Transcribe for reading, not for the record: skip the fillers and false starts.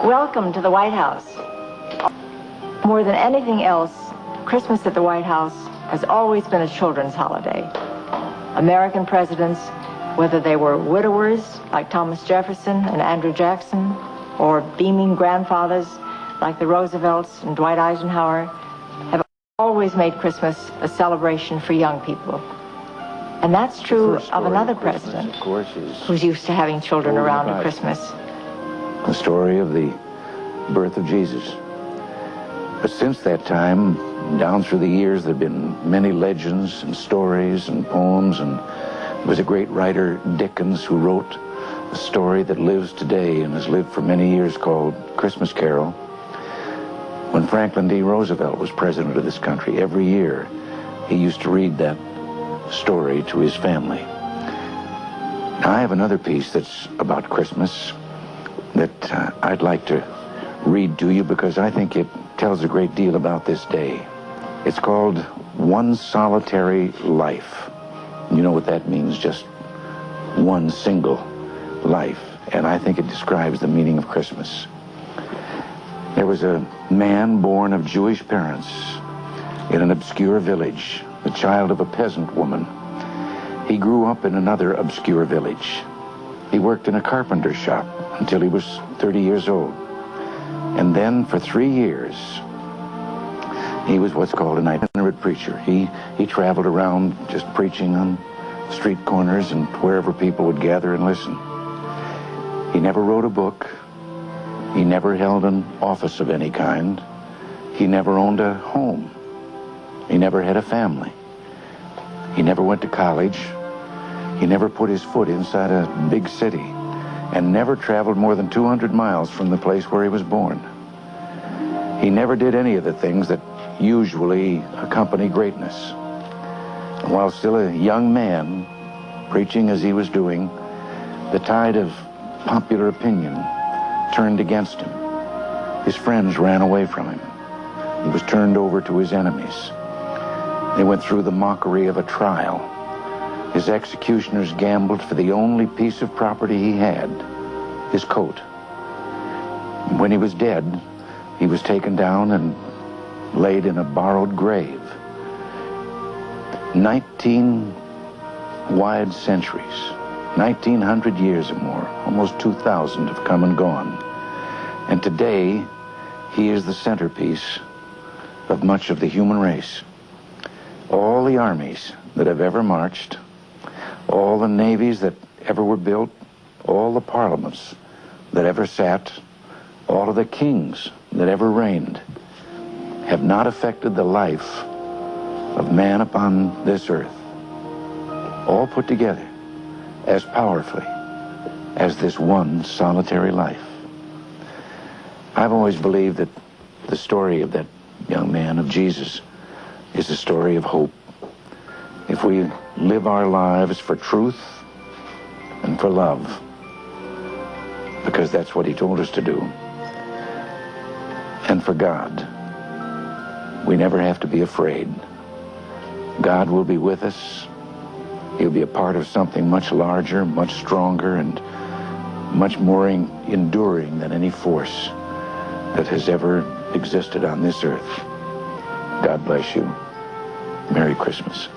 Welcome to the White House. More than anything else, Christmas at the White House has always been a children's holiday. American presidents, whether they were widowers like Thomas Jefferson and Andrew Jackson, or beaming grandfathers like the Roosevelts and Dwight Eisenhower, have always made Christmas a celebration for young people. And that's true of another president who's used to having children around at Christmas. The story of the birth of Jesus. But since that time, down through the years, there have been many legends and stories and poems, and there was a great writer, Dickens, who wrote a story that lives today and has lived for many years called Christmas Carol. When Franklin D. Roosevelt was president of this country, every year he used to read that story to his family. Now, I have another piece that's about Christmas that I'd like to read to you because I think it tells a great deal about this day. It's called One Solitary Life. You know what that means, just one single life. And I think it describes the meaning of Christmas. There was a man born of Jewish parents in an obscure village, the child of a peasant woman. He grew up in another obscure village. He worked in a carpenter's shop until he was 30 years old. And then for 3 years, he was what's called an itinerant preacher. He traveled around just preaching on street corners and wherever people would gather and listen. He never wrote a book. He never held an office of any kind. He never owned a home. He never had a family. He never went to college. He never put his foot inside a big city and never traveled more than 200 miles from the place where he was born. He never did any of the things that usually accompany greatness. And while still a young man, preaching as he was doing, the tide of popular opinion turned against him. His friends ran away from him. He was turned over to his enemies. They went through the mockery of a trial. His executioners gambled for the only piece of property he had, his coat. When he was dead, he was taken down and laid in a borrowed grave. 19 wide centuries, 1900 years or more, almost 2,000 have come and gone. And today, he is the centerpiece of much of the human race. All the armies that have ever marched, all the navies that ever were built, all the parliaments that ever sat, all of the kings that ever reigned, have not affected the life of man upon this earth, all put together as powerfully as this one solitary life. I've always believed that the story of that young man, of Jesus, is a story of hope. If we live our lives for truth and for love, because that's what he told us to do, and for God, we never have to be afraid. God will be with us. He'll be a part of something much larger, much stronger, and much more enduring than any force that has ever existed on this earth. God bless you. Merry Christmas.